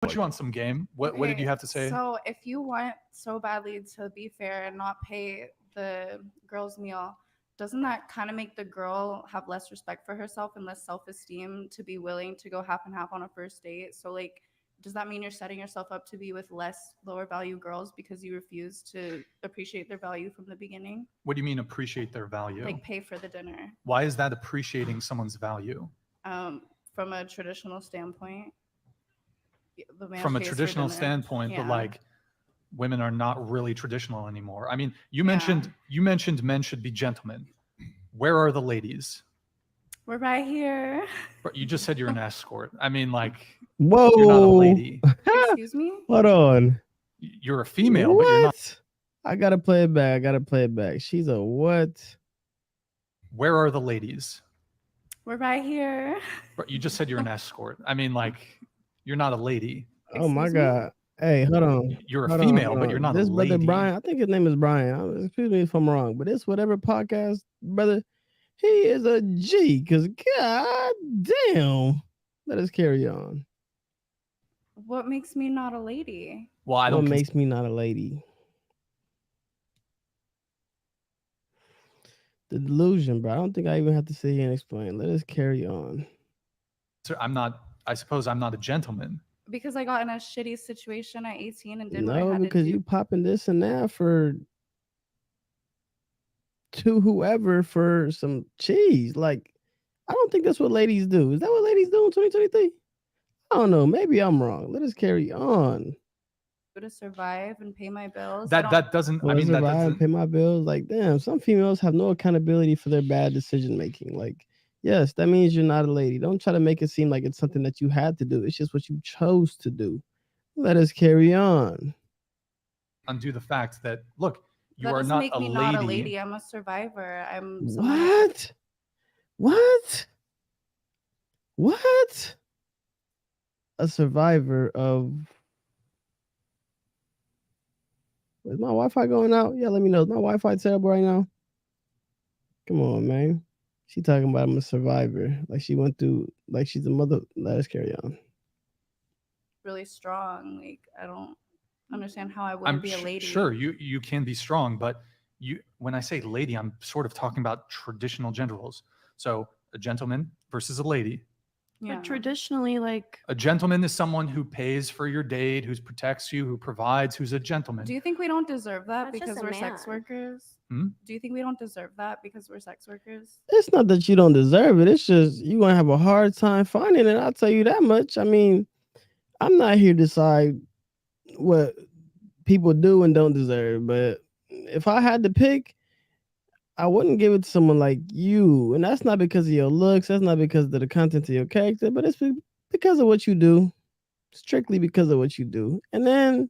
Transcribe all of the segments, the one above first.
Put you on some game. What did you have to say? So if you want so badly to be fair and not pay the girl's meal, doesn't that kind of make the girl have less respect for herself and less self-esteem to be willing to go half and half on a first date? So like, does that mean you're setting yourself up to be with less lower value girls because you refuse to appreciate their value from the beginning? What do you mean appreciate their value? Like pay for the dinner. Why is that appreciating someone's value? From a traditional standpoint. From a traditional standpoint, but like women are not really traditional anymore. I mean, you mentioned men should be gentlemen. Where are the ladies? We're right here. You just said you're an escort. I mean, like, whoa, you're not a lady. Excuse me? Hold on. You're a female, what? But you're not. I gotta play it back. She's a what? Where are the ladies? We're right here. You just said you're an escort. I mean, like, you're not a lady. Oh my God. Hey, hold on. You're a female, but you're not a lady. This brother Brian, I think his name is Brian. Excuse me if I'm wrong, but it's whatever podcast, brother. He is a G, because God damn. Let us carry on. What makes me not a lady? Well, I don't. What makes me not a lady? The delusion, bro. I don't think I even have to sit here and explain. Let us carry on. So I suppose I'm not a gentleman. Because I got in a shitty situation at 18 and did what I had to do. No, because you popping this and that to whoever for some cheese. Like, I don't think that's what ladies do. Is that what ladies do in 2023? I don't know. Maybe I'm wrong. Let us carry on. To survive and pay my bills. That doesn't. I mean, that doesn't pay my bills. Like, damn, some females have no accountability for their bad decision making. Like, yes, that means you're not a lady. Don't try to make it seem like it's something that you had to do. It's just what you chose to do. Let us carry on. Undo the fact that, look, you that are not make a me lady. Not a lady. I'm a survivor. I'm what? What? A survivor of. Is my Wi-Fi going out? Yeah, let me know. Is my Wi-Fi terrible right now? Come on, man. She talking about I'm a survivor. Like she went through, like she's a mother. Let us carry on. Really strong. Like, I don't understand how I wouldn't be a lady. Sure, you can be strong, but when I say lady, I'm sort of talking about traditional gender roles. So a gentleman versus a lady. Yeah. But traditionally, like, a gentleman is someone who pays for your date, who protects you, who provides, who's a gentleman. Do you think we don't deserve that That's because we're sex workers? Hmm? Do you think we don't deserve that because we're sex workers? It's not that you don't deserve it. It's just you're going to have a hard time finding it. I'll tell you that much. I mean, I'm not here to decide what people do and don't deserve, but if I had to pick, I wouldn't give it to someone like you. And that's not because of your looks. That's not because of the content of your character, but it's because of what you do. Strictly because of what you do. And then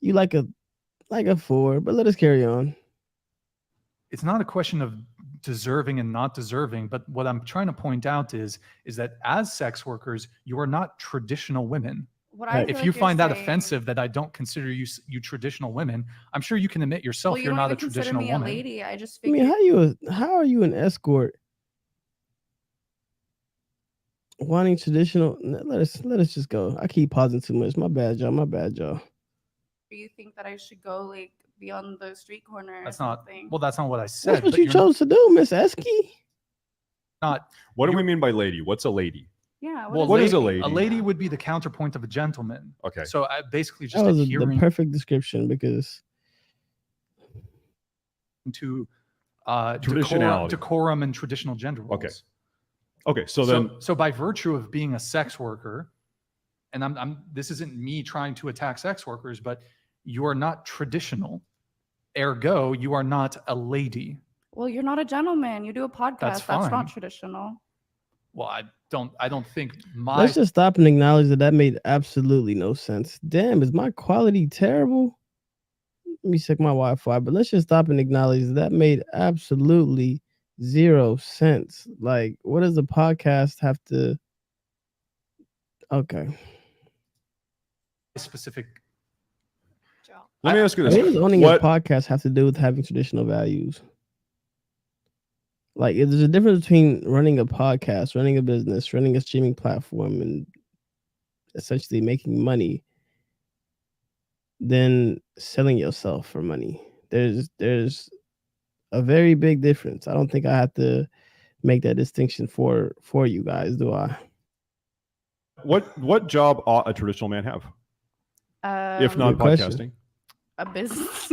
you like a 4, but let us carry on. It's not a question of deserving and not deserving, but what I'm trying to point out is that as sex workers, you are not traditional women. If you find that offensive that I don't consider you traditional women, I'm sure you can admit yourself you're not a traditional woman. A lady. I just figured. I mean, how are you an escort? Wanting traditional? Let us just go. I keep pausing too much. My bad, y'all. Do you think that I should go like be on the street corner? That's not. Well, that's not what I said. That's what you chose to do, Miss Esky. Not. What do we mean by lady? What's a lady? Yeah. What is a lady? A lady would be the counterpoint of a gentleman. Okay. So I basically just that was the perfect description because to traditionality, decorum, and traditional gender roles. Okay. So by virtue of being a sex worker, and this isn't me trying to attack sex workers, but you are not traditional. Ergo, you are not a lady. Well, you're not a gentleman. You do a podcast. That's not traditional. Well, I don't think my. Let's just stop and acknowledge that made absolutely no sense. Damn, is my quality terrible? Let me check my Wi-Fi, but let's just stop and acknowledge that made absolutely zero sense. Like, what does the podcast have to? Okay. Specific. Let me ask you this: what does owning a podcast have to do with having traditional values? Like, there's a difference between running a podcast, running a business, running a streaming platform, and essentially making money than selling yourself for money. There's a very big difference. I don't think I have to make that distinction for you guys, do I? What job ought a traditional man have, if not Good question. podcasting? A business.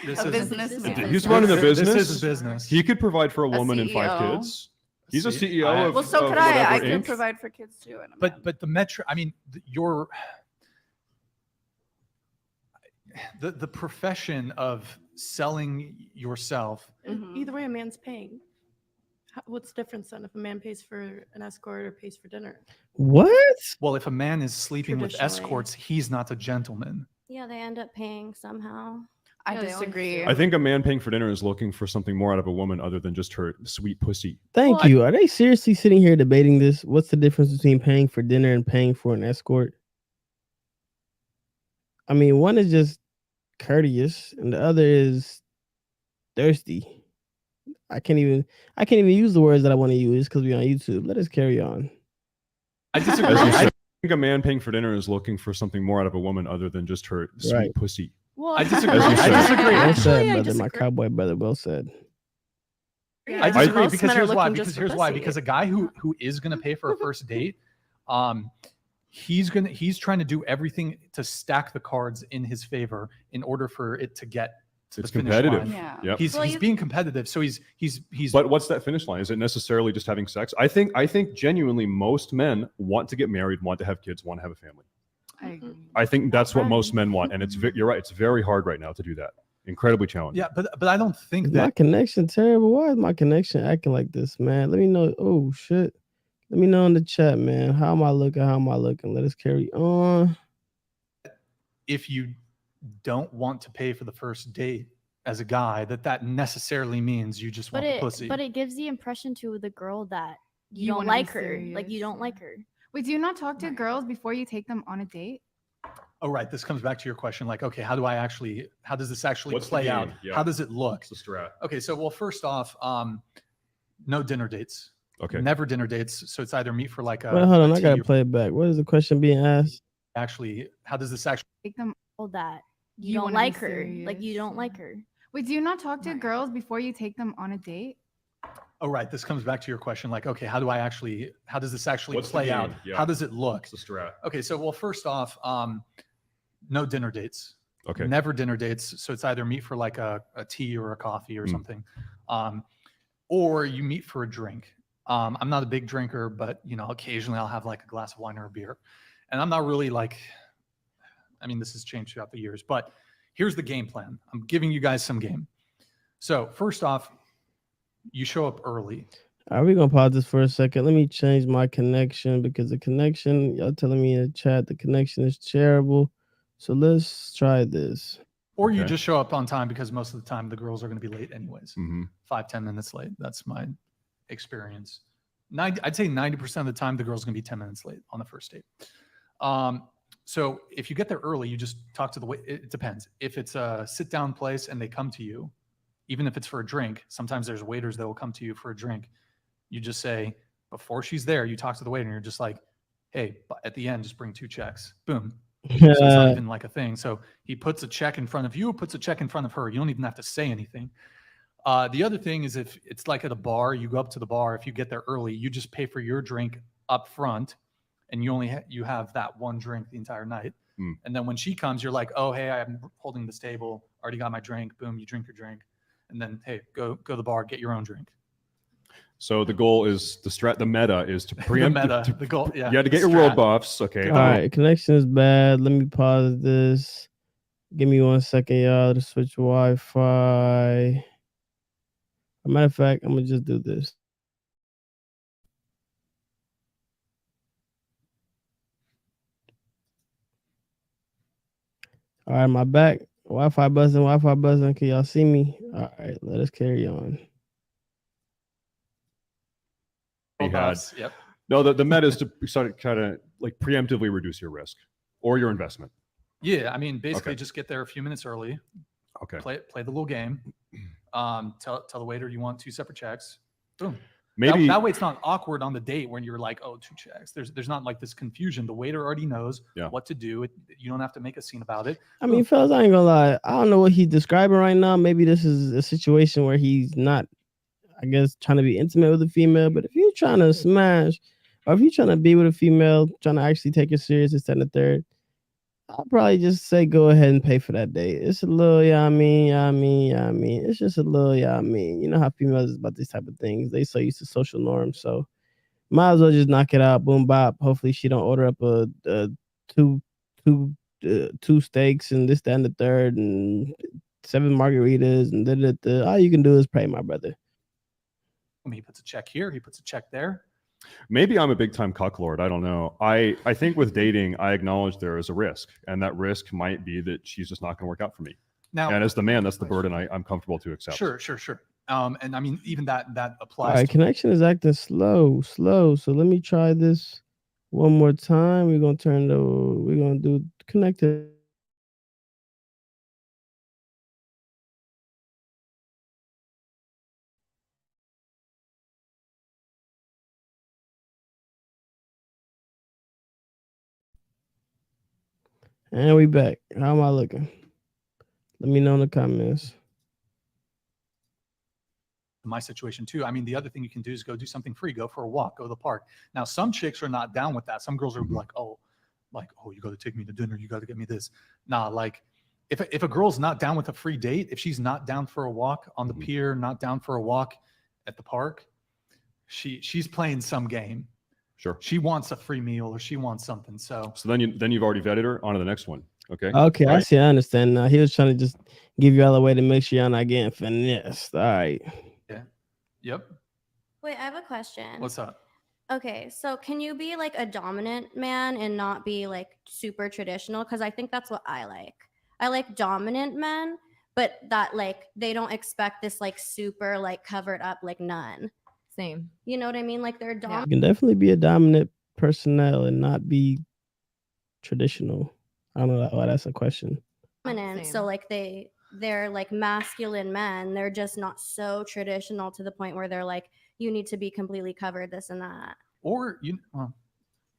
This A is- businessman. He's running a business. This is a business. He could provide for a woman and 5 CEO. kids. He's a See, CEO of Well, so of could I. I whatever could Inc. provide for kids too. And a man. But the metric, I mean, the profession of selling yourself. Mhm. Either way, a man's paying. What's the difference then if a man pays for an escort or pays for dinner? What? Well, if a man is sleeping with Traditionally. escorts, he's not a gentleman. Yeah, they end up paying somehow. I Yeah, they always disagree. do. I think a man paying for dinner is looking for something more out of a woman other than just her sweet pussy. Thank Well, you. Are they seriously sitting here debating this? What's the difference between paying for dinner and paying for an escort? I mean, one is just courteous and the other is thirsty. I can't even use the words that I want to use because we're on YouTube. Let us carry on. I As disagree. you I said, I think a man paying for dinner is looking for something more out of a woman other than just her sweet Right. pussy. Well, I disagree. As you said. I disagree. Well Actually, said, I brother. My disagree. cowboy brother. Well said. Yeah, I disagree most because men are here's why. looking just Because for here's why. pussy. Because a guy who is going to pay for a first date, he's trying to do everything to stack the cards in his favor in order for it to get to It's the finish competitive. line. Yeah. Yep. He's Well, he's you- being competitive, so he's But what's that finish line? Is it necessarily just having sex? I think genuinely most men want to get married, want to have kids, want to have a family. I agree. I think that's what most Right. men want, and you're right. It's very hard right now to do that. Incredibly challenging. yeah, but I don't think Is my that connection terrible? Why is my connection acting like this, man? Let me know. Oh shit. Let me know in the chat, man. How am I looking? How am I looking? Let us carry on. if you don't want to pay for the first date as a guy, that necessarily means you just want the pussy. But it gives the impression to the girl that you, You don't wanna be like her. Like you serious. don't like her. Wait, do you not talk to Right. girls before you take them on a date? Oh, right. This comes back to your question. Like, okay, how does this actually What's the play out? game? Yeah. How does it look? What's the strat? Okay, so well, first off, no dinner dates. Okay. Never dinner dates. So it's either meet for like a. Wait, hold on. a I gotta tea or- play it back. What is the question being asked? Actually, how does this actually? Take them. Oh, that you, You don't wanna be like her. Like you serious, don't yeah. like her. Wait, do you not talk to Right. girls before you take them on a date? Oh, right. This comes back to your question. Like, okay, how does this actually What's the play game? out? Yeah. How does it look? What's the strat? Okay, so well, first off, no dinner dates. Okay. Never dinner dates. So it's either meet for like a tea or a coffee or something, or you meet for a drink. I'm not a big drinker, but occasionally I'll have like a glass of wine or a beer, and I'm not really like. I mean, this has changed throughout the years, but here's the game plan. I'm giving you guys some game. So first off, you show up early. Are we gonna pause this for a second? Let me change my connection because the connection, y'all telling me in the chat, the connection is terrible. So let's try this. Or you Okay. just show up on time because most of the time the girls are going to be late anyways. Mm-hmm. 5-10 minutes late. That's my experience. I'd say 90% of the time the girl's going to be 10 minutes late on the first date. So if you get there early, you just talk to the wait. It depends. If it's a sit down place and they come to you, even if it's for a drink, sometimes there's waiters that will come to you for a drink. You just say, before she's there, you talk to the waiter and you're just like, hey, at the end, just bring 2 checks. Boom. So it's not even like a thing. So he puts a check in front of you, puts a check in front of her. You don't even have to say anything. The other thing is if it's like at a bar, you go up to the bar. If you get there early, you just pay for your drink up front, and you have that one drink the entire night. Mm. And then when she comes, you're like, oh, hey, I'm holding this table. Already got my drink. Boom, you drink your drink. And then, hey, go to the bar, get your own drink. So the goal is the meta is to The preempt meta, the goal. Yeah. You had to get the your world strat. buffs. Okay. All right, connection is bad. Let me pause this. Give me 1 second, y'all, to switch Wi-Fi. As a matter of fact, I'm gonna just do this. All right, my back. Wi-Fi buzzing. Can y'all see me? All right, let us carry on. We had- Buffs, Yep. No, the meta is to start kind of like preemptively reduce your risk or your investment. Yeah. I mean, basically Okay. just get there a few minutes early. Okay. Play the little game. Tell the waiter you want 2 separate checks. Boom. Maybe that way it's not awkward on the date when you're like, oh, 2 checks. There's not like this confusion. The waiter already knows what to do. You don't have to make a scene about it. I mean, fellas, I ain't gonna lie. I don't know what he's describing right now. Maybe this is a situation where he's not, I guess, trying to be intimate with a female. But if you're trying to smash, or if you're trying to be with a female, trying to actually take it serious, instead of third, I'll probably just say go ahead and pay for that date. It's a little, it's just a little, You know how females is about these type of things. They so used to social norms, so might as well just knock it out. Boom bop. Hopefully she don't order up a two steaks and this, that, and the third, and 7 margaritas, and all you can do is pray, my brother. I mean, he puts a check here, he puts a check there. Maybe I'm a big time cucklord. I don't know. I think with dating, I acknowledge there is a risk, and that risk might be that she's just not going to work out for me. Now, and as the man, that's the burden I'm comfortable to accept. Sure. And I mean, even that applies. All right, connection is acting slow. So let me try this one more time. We're gonna do connected. And we back. How am I looking? Let me know in the comments. My situation too. I mean, the other thing you can do is go do something free. Go for a walk. Go to the park. Now, some chicks are not down with that. Some girls are like, oh, you got to take me to dinner. You got to get me this. Nah, like if a girl's not down with a free date, if she's not down for a walk on the pier, not down for a walk at the park, she's playing some game. Sure. She wants a free meal or she wants something. So then you've already vetted her. On to the next one. Okay. Okay, right? I see. I understand now. He was trying to just give you all a way to make sure you're not getting finessed. All right. Yeah. Yep. Wait, I have a question. What's up? Okay, so can you be like a dominant man and not be like super traditional? Because I think that's what I like. I like dominant men, but that like they don't expect this like super like covered up like nun. Same. You know what I mean? Like they're dominant. You can definitely be a dominant personnel and not be traditional. I don't know why that's a question. Dominant, so like they're like masculine men. They're just not so traditional to the point where they're like, you need to be completely covered, this and that. Or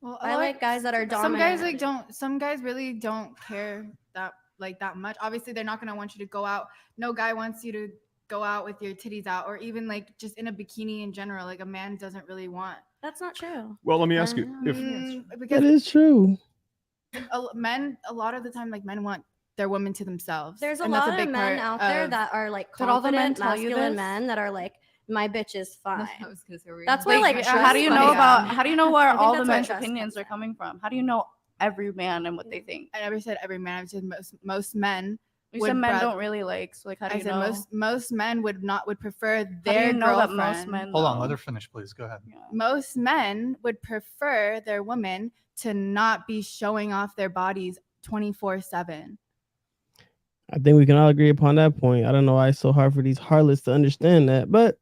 Well, I like guys that are dominant. Some guys really don't care that much. Obviously, they're not gonna want you to go out. No guy wants you to go out with your titties out, or even like just in a bikini in general. Like a man doesn't really want. That's not true. Well, let me ask you. That is true. Men, a lot of the time, like men want their women to themselves. There's a lot of men out there that are like Did all the men confident, tell you masculine this? men that are like, my bitch is fine. I was gonna say, That's why Like, like how do you trust know funny. how do you know where I think all that's the where men's trust opinions comes are coming from? How do you know every man and what they think? I never said every man. I said most men. You said men don't really like. So like, how do I you said know? most men would prefer How do their you know that girlfriend. most men? hold on, though? let her finish, please. Go ahead. Yeah. Most men would prefer their women to not be showing off their bodies 24/7. I think we can all agree upon that point. I don't know why it's so hard for these harlots to understand that, but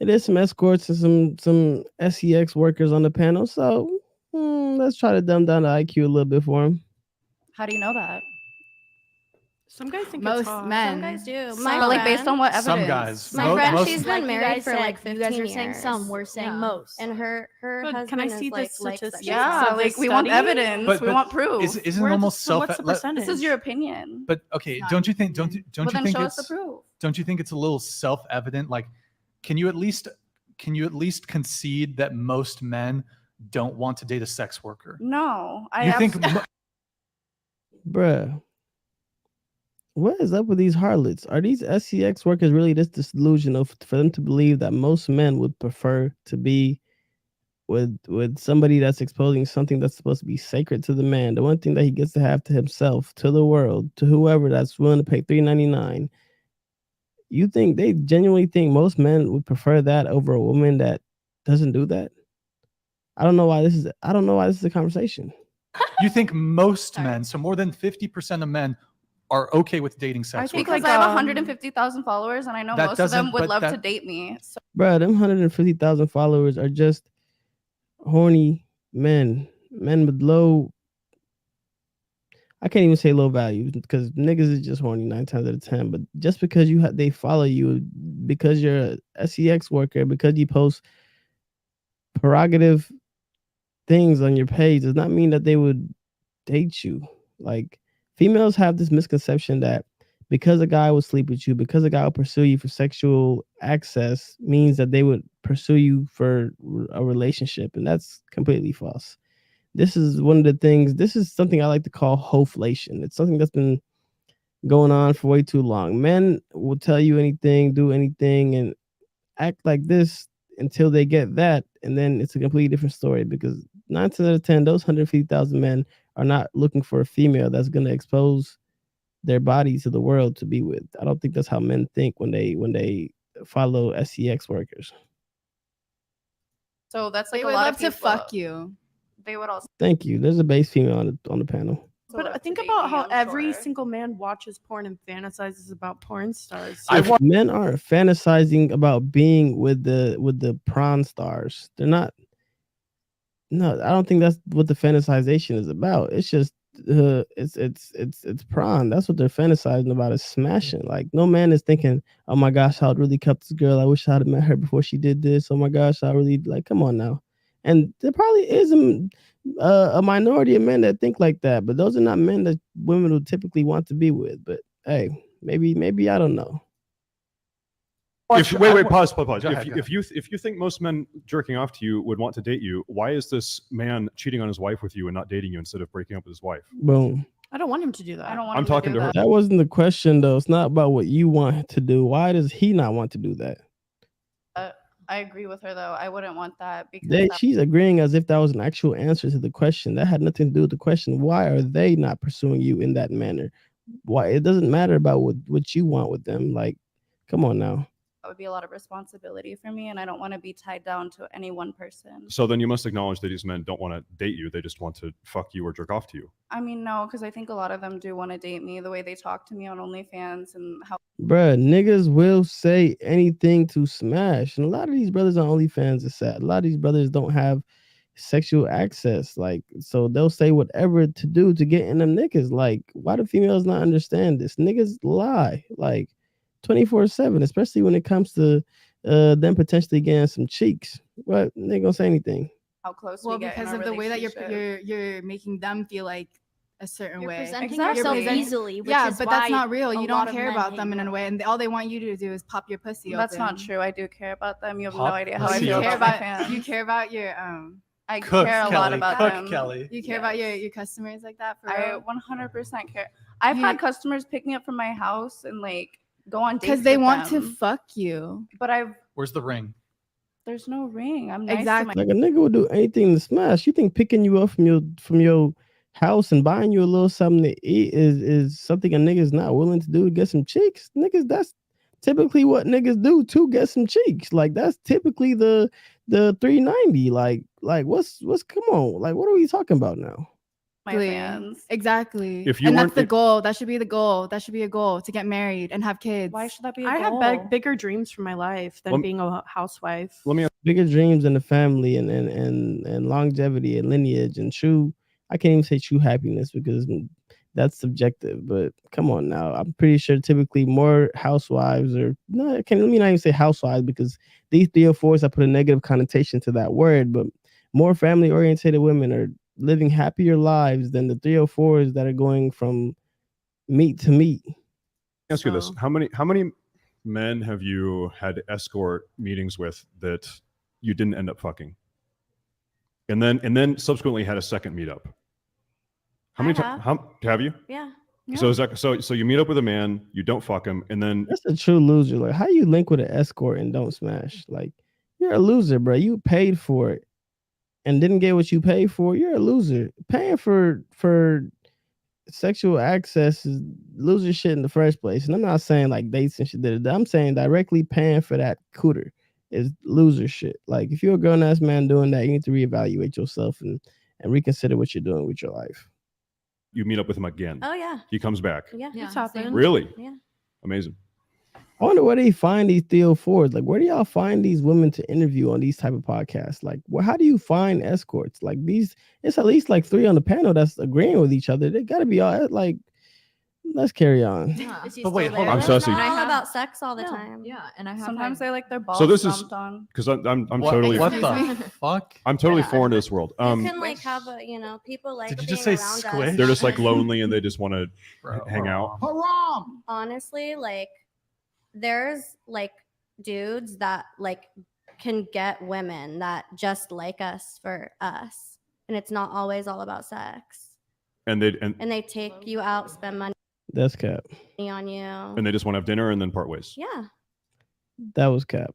it is some escorts and some SEX workers on the panel. So let's try to dumb down the IQ a little bit for them. How do you know that? Some guys think Most it's hot. men. Some guys do. But My like based friend- on what evidence? Some guys. My friend, most- she's Like been you married guys for said, like 15 you guys are saying years. some, we're saying most. And her But husband can I is see the like likes that statistics? she's Yeah, So like the we want study- evidence. But- we but want proof. Isn't it Where's- almost so self? what's the percentage? This is your opinion. But okay, It's not don't you think? opinion. Don't Well, you then think show us it's? the proof. Don't you think it's a little self-evident? Like, can you at least concede that most men don't want to date a sex worker? No, You think? Bruh, what is up with these harlots? Are these SEX workers really this delusional for them to believe that most men would prefer to be with somebody that's exposing something that's supposed to be sacred to the man, the one thing that he gets to have to himself, to the world, to whoever that's willing to pay $3.99? You think they genuinely think most men would prefer that over a woman that doesn't do that? I don't know why this is a conversation. You think most men, so more than 50% of men, are okay with dating sex I workers? think Because, because I have um, 150,000 followers, and I know That most of them doesn't- would but love that- to date me. So Bruh, them 150,000 followers are just horny men with low, I can't even say low value because niggas is just horny 9 times out of 10. But just because they follow you, because you're a SEX worker, because you post prerogative things on your page does not mean that they would date you. Like, females have this misconception that because a guy will sleep with you, because a guy will pursue you for sexual access, means that they would pursue you for a relationship, and that's completely false. This is one of the things. This is something I like to call hoflation. It's something that's been going on for way too long. Men will tell you anything, do anything, and act like this until they get that, and then it's a completely different story, because 9 out of 10, those 150,000 men are not looking for a female that's going to expose their body to the world to be with. I don't think that's how men think when they follow sex workers. So that's like They a would lot love of to people. fuck you. They would also. Thank you. There's a base female on the panel. But think about how every single man watches porn and fantasizes about porn stars. Men aren't fantasizing about being with the prawn stars. They're not. No, I don't think that's what the fantasization is about. It's just it's prawn. That's what they're fantasizing about, is smashing. Like, no man is thinking, oh my gosh, I would really cup this girl. I wish I had met her before she did this. Oh my gosh, I really, like, come on now. And there probably is a minority of men that think like that, but those are not men that women would typically want to be with. But hey, maybe I don't know. Wait, pause. Go ahead. If you think most men jerking off to you would want to date you, why is this man cheating on his wife with you and not dating you instead of breaking up with his wife? Boom. I don't want him to do that. I don't want. I'm talking to her. That wasn't the question, though. It's not about what you want to do. Why does he not want to do that? I agree with her, though. I wouldn't want that because She's agreeing as if that was an actual answer to the question. That had nothing to do with the question. Why are they not pursuing you in that manner? Why? It doesn't matter about what you want with them. Like, come on now. that would be a lot of responsibility for me, and I don't want to be tied down to any one person. So then you must acknowledge that these men don't want to date you. They just want to fuck you or jerk off to you. I mean, no, because I think a lot of them do want to date me, the way they talk to me on OnlyFans and how. Bruh, niggas will say anything to smash. And a lot of these brothers on OnlyFans are sad. A lot of these brothers don't have sexual access. Like, so they'll say whatever to do to get in them niggas. Like, why do females not understand this? Niggas lie like 24/7, especially when it comes to them potentially getting some cheeks. What? They gonna say anything. How close Well, we get in because our of the way that relationship. you're making them feel like a certain You're way. presenting Exactly. yourself You're present- easily, which Yeah, is but why that's not real. a You lot don't of care men about hate them in a them. way, and all they want you to do is pop your pussy. That's open. not true. I do care about them. You have Pop no idea how I pussy feel You open. care about my about fans. you care about your I Cook, care a lot Kelly. about Cook, them. Kelly. you care about your customers like that for I real. 100% care. I've You- had customers pick me up from my house and like go on dates Because they with want to them, fuck you. but Where's the ring? there's no ring. I'm nice Exactly. to Like, a nigga will do anything to smash. You think picking you up from your house and buying you a little something to eat is something a nigga's not willing to do to get some cheeks? Niggas, that's typically what niggas do to get some cheeks. Like, that's typically the 390. Like what's come on? Like, what are we talking about now? my fans. Exactly. If you and that's weren't- the goal. That should be the goal. That should be a goal, to get married and have kids. Why should that be a I goal? have bigger dreams for my life than Lem- being a housewife. Let me ask Bigger dreams in the family and longevity and lineage and true, I can't even say true happiness because that's subjective, but come on now. I'm pretty sure typically more housewives let me not even say housewives, because these 304s, I put a negative connotation to that word, but more family oriented women are living happier lives than the 304s that are going from meat to meat. ask you this: So- how many men have you had escort meetings with that you didn't end up fucking, and then subsequently had a second meetup? How many times? Have you? Yeah. So is that so you meet up with a man, you don't fuck him, and then That's a true loser. Like, how you link with an escort and don't smash? Like, you're a loser, bro. You paid for it and didn't get what you paid for. You're a loser. Paying for sexual access is loser shit in the first place. And I'm not saying like dates and shit. I'm saying directly paying for that cooter is loser shit. Like, if you're a grown ass man doing that, you need to reevaluate yourself and reconsider what you're doing with your life. you meet up with him again. Oh yeah. He comes back. Yeah. It's same. happened. Really? Yeah. Amazing. I wonder where they find these 304s. Like, where do y'all find these women to interview on these type of podcasts? Like, how do you find escorts? Like, it's at least like 3 on the panel that's agreeing with each other. They gotta be all like, let's carry on. Yeah. Is he But wait, still hold there? on. I'm sussy. Not I all have- about sex all the No, time. Yeah, and I have Sometimes had- they like their balls So this is stomped on. because I'm What, totally what Excuse the me? fuck? I'm totally Yeah. foreign to this world. You can like have a, people like Did you being just say around us. squish? They're just like lonely and they just want to Bro, hang out. haram. Honestly, like there's like dudes that like can get women that just like us for us, and it's not always all about sex. And And they take you out, spend money That's cap. on you. they just want to have dinner and then part ways. Yeah. That was cap.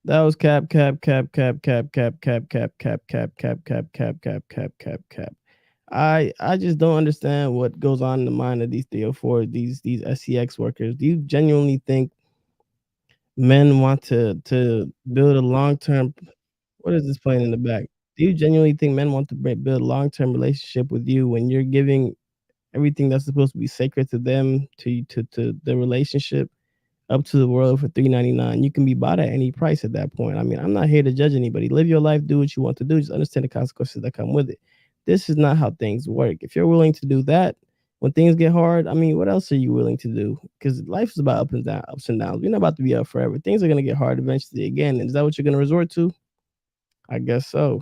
That was cap, cap, cap, cap, cap, cap, cap, cap, cap, cap, cap, cap, cap, cap, cap, cap, cap. I just don't understand what goes on in the mind of these 304, these SCX workers. Do you genuinely think men want to build a long-term? What is this playing in the back? Do you genuinely think men want to build a long-term relationship with you when you're giving everything that's supposed to be sacred to them, to the relationship, up to the world for $3.99? You can be bought at any price at that point. I mean, I'm not here to judge anybody. Live your life, do what you want to do. Just understand the consequences that come with it. This is not how things work. If you're willing to do that when things get hard, I mean, what else are you willing to do? Because life is about ups and downs. We're not about to be up forever. Things are going to get hard eventually again. And is that what you're going to resort to? I guess so.